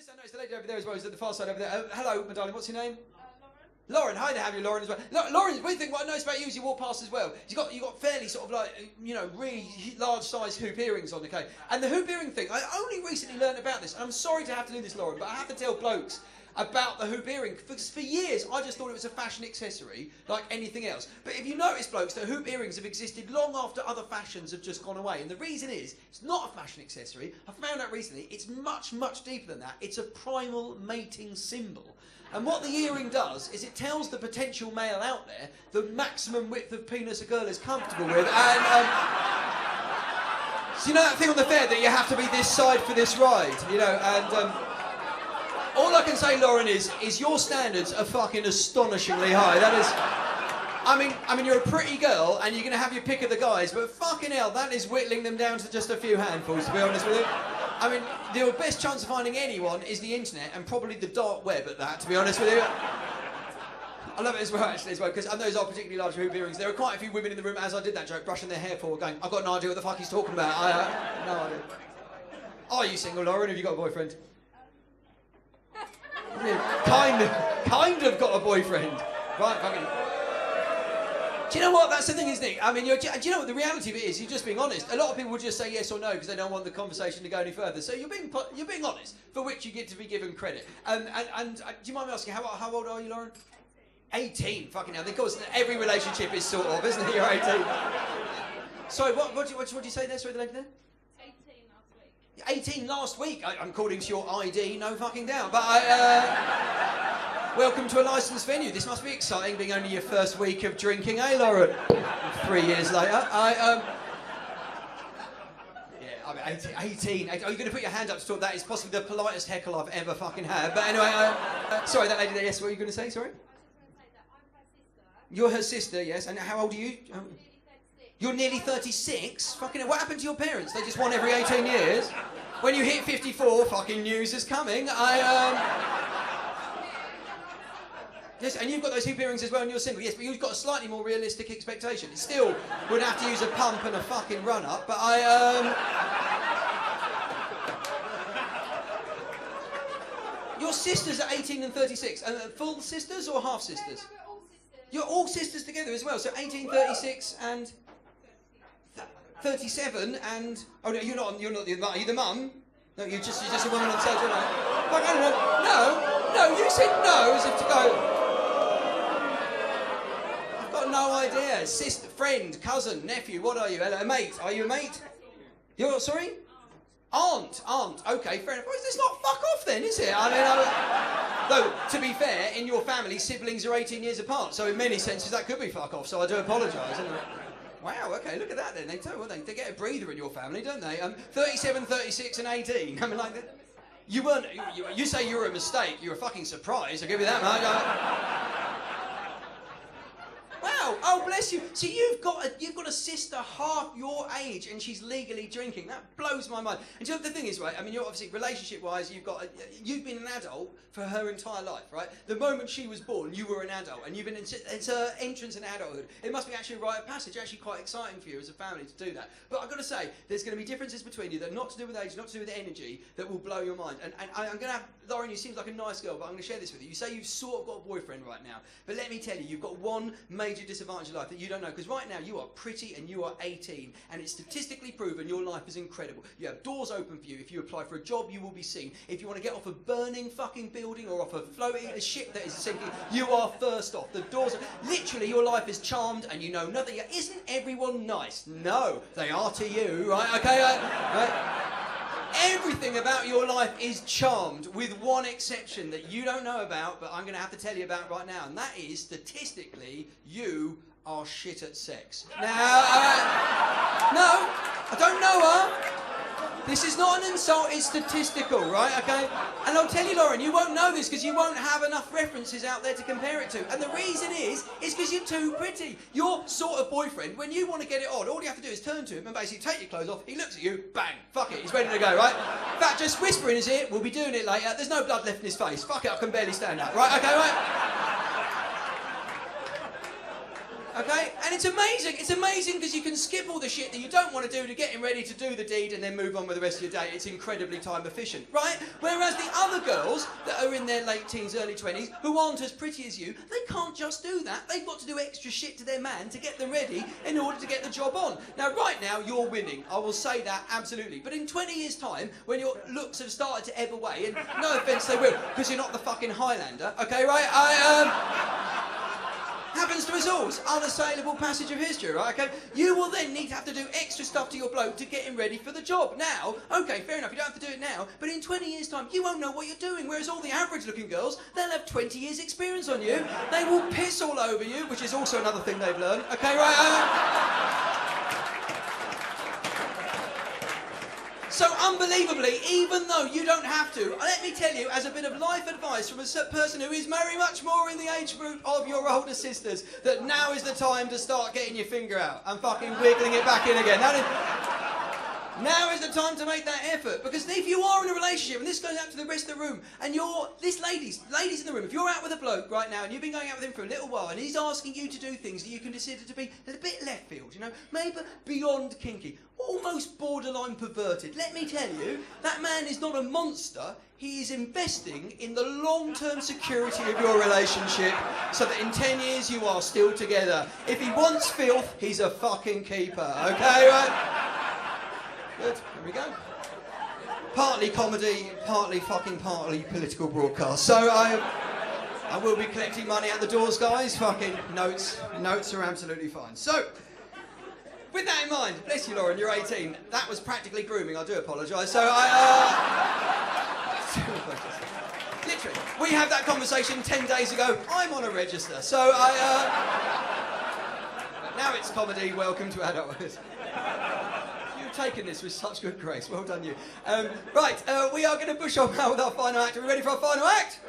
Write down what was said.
Yes, I know, it's the lady over there as well, who's at the far side over there. Hello, my darling, what's your name? Lauren, hi to have you, Lauren, as well. Lauren, we think what I noticed about you as you walk past as well. You got fairly sort of like, really large-sized hoop earrings on, okay? And the hoop earring thing, I only recently learned about this, and I'm sorry to have to do this, Lauren, but I have to tell blokes about the hoop earring. For years, I just thought it was a fashion accessory, like anything else. But if you notice, blokes, that hoop earrings have existed long after other fashions have just gone away. And the reason is, it's not a fashion accessory. I found out recently, it's much, much deeper than that. It's a primal mating symbol. And what the earring does is it tells the potential male out there the maximum width of penis a girl is comfortable with. And so you know that thing on the fair that you have to be this side for this ride, and all I can say, Lauren, is your standards are fucking astonishingly high. That is, I mean, you're a pretty girl and you're going to have your pick of the guys, but fucking hell, that is whittling them down to just a few handfuls, to be honest with you. I mean, the best chance of finding anyone is the internet and probably the dark web at that, to be honest with you. I love it as well, because those are particularly large hoop earrings. There are quite a few women in the room, as I did that joke, brushing their hair forward, going, I've got no idea what the fuck he's talking about. No idea. Are you single, Lauren? Have you got a boyfriend? Kind of got a boyfriend. Right, fucking... Do you know what? That's the thing, isn't it? I mean, do you know what the reality of it is? You're just being honest. A lot of people will just say yes or no because they don't want the conversation to go any further. So you're being honest, for which you get to be given credit. And do you mind me asking, how old are you, Lauren? 18. Fucking hell. Of course, every relationship is sort of, isn't it? You're 18. Sorry, what do you say there? Sorry, the lady there? 18 last week. I'm according to your ID, no fucking doubt. But welcome to a licensed venue. This must be exciting, being only your first week of drinking, eh, Lauren? 3 years later. Yeah, I mean, 18. Are you going to put your hand up to talk? That is possibly the politest heckle I've ever fucking had. But anyway, sorry, that lady there. Yes, what were you going to say? Sorry. You're her sister, yes. And how old are you? You're nearly 36? Fucking hell, what happened to your parents? They just won every 18 years? When you hit 54, fucking news is coming. Yes, and you've got those hoop earrings as well and you're single. Yes, but you've got a slightly more realistic expectation. It still would have to use a pump and a fucking run-up, but Your sisters are 18 and 36. Full sisters or half sisters? You're all sisters together as well, so 18, 36 and... 37 and... Oh, no, you're not the mum. Are you the mum? No, you're just a woman on stage, aren't you? Fuck, I don't know. No, you said no as if to go... I've got no idea. Sister, friend, cousin, nephew, what are you? A mate? Are you a mate? You're, sorry? Aunt. Okay, fair enough. Well, it's not fuck off then, is it? Though, to be fair, in your family, siblings are 18 years apart, so in many senses that could be fuck off, so I do apologise. Wow, okay, look at that then. They do, well, they get a breather in your family, don't they? 37, 36 and 18. I mean, like, you weren't, you say you were a mistake, you're a fucking surprise, I'll give you that much. Wow, oh bless you. So you've got a sister half your age and she's legally drinking. That blows my mind. And you know, the thing is, right, I mean, you're obviously, relationship-wise, you've been an adult for her entire life, right? The moment she was born, you were an adult and you've been, it's her entrance in adulthood. It must be actually a rite of passage, actually quite exciting for you as a family to do that. But I've got to say, there's going to be differences between you that are not to do with age, not to do with energy, that will blow your mind. And I'm going to have, Lauren, you seem like a nice girl, but I'm going to share this with you. You say you've sort of got a boyfriend right now, but let me tell you, you've got one major disadvantage in life that you don't know, because right now you are pretty and you are 18, and it's statistically proven your life is incredible. You have doors open for you. If you apply for a job, you will be seen. If you want to get off a burning fucking building or off a ship that is sinking, you are first off. The doors are, literally your life is charmed and you know nothing. Isn't everyone nice? No, they are to you, right? Okay, right? Everything about your life is charmed, with one exception that you don't know about, but I'm going to have to tell you about right now, and that is, statistically, you are shit at sex. Now, no, I don't know her. This is not an insult, it's statistical, right, okay? And I'll tell you, Lauren, you won't know this because you won't have enough references out there to compare it to. And the reason is because you're too pretty. Your sort of boyfriend, when you want to get it on, all you have to do is turn to him and basically take your clothes off, he looks at you, bang, fuck it, he's ready to go, right? In fact, just whisper in his ear, we'll be doing it later, there's no blood left in his face, fuck it, I can barely stand up, right, okay, right? Okay? And it's amazing. It's amazing because you can skip all the shit that you don't want to do to getting ready to do the deed and then move on with the rest of your day. It's incredibly time efficient, right? Whereas the other girls that are in their late teens, early 20s, who aren't as pretty as you, they can't just do that. They've got to do extra shit to their man to get them ready in order to get the job on. Now, right now, you're winning. I will say that absolutely. But in 20 years' time, when your looks have started to ebb away, and no offence, they will, because you're not the fucking Highlander, okay, right? Happens to us all. It's unassailable passage of history, right? Okay, you will then need to have to do extra stuff to your bloke to get him ready for the job. Now, okay, fair enough, you don't have to do it now, but in 20 years' time, you won't know what you're doing. Whereas all the average-looking girls, they'll have 20 years' experience on you. They will piss all over you, which is also another thing they've learned. Okay, right? So unbelievably, even though you don't have to, let me tell you, as a bit of life advice from a person who is very much more in the age group of your older sisters, that now is the time to start getting your finger out and fucking wiggling it back in again. Now is the time to make that effort, because if you are in a relationship, and this goes out to the rest of the room, and ladies in the room, if you're out with a bloke right now and you've been going out with him for a little while and he's asking you to do things that you can consider to be a bit left field, you know, maybe beyond kinky, almost borderline perverted, let me tell you, that man is not a monster. He is investing in the long-term security of your relationship so that in 10 years you are still together. If he wants filth, he's a fucking keeper, okay, right? Good, here we go. Partly comedy, partly political broadcast. So I will be collecting money at the doors, guys. Fucking notes are absolutely fine. So, with that in mind, bless you, Lauren, you're 18. That was practically grooming, I do apologise. So literally, we had that conversation 10 days ago. I'm on a register, so now it's comedy, welcome to adulthood. Taken this with such good grace. Well done, you. Right, we are going to push on now with our final act. Are we ready for our final act?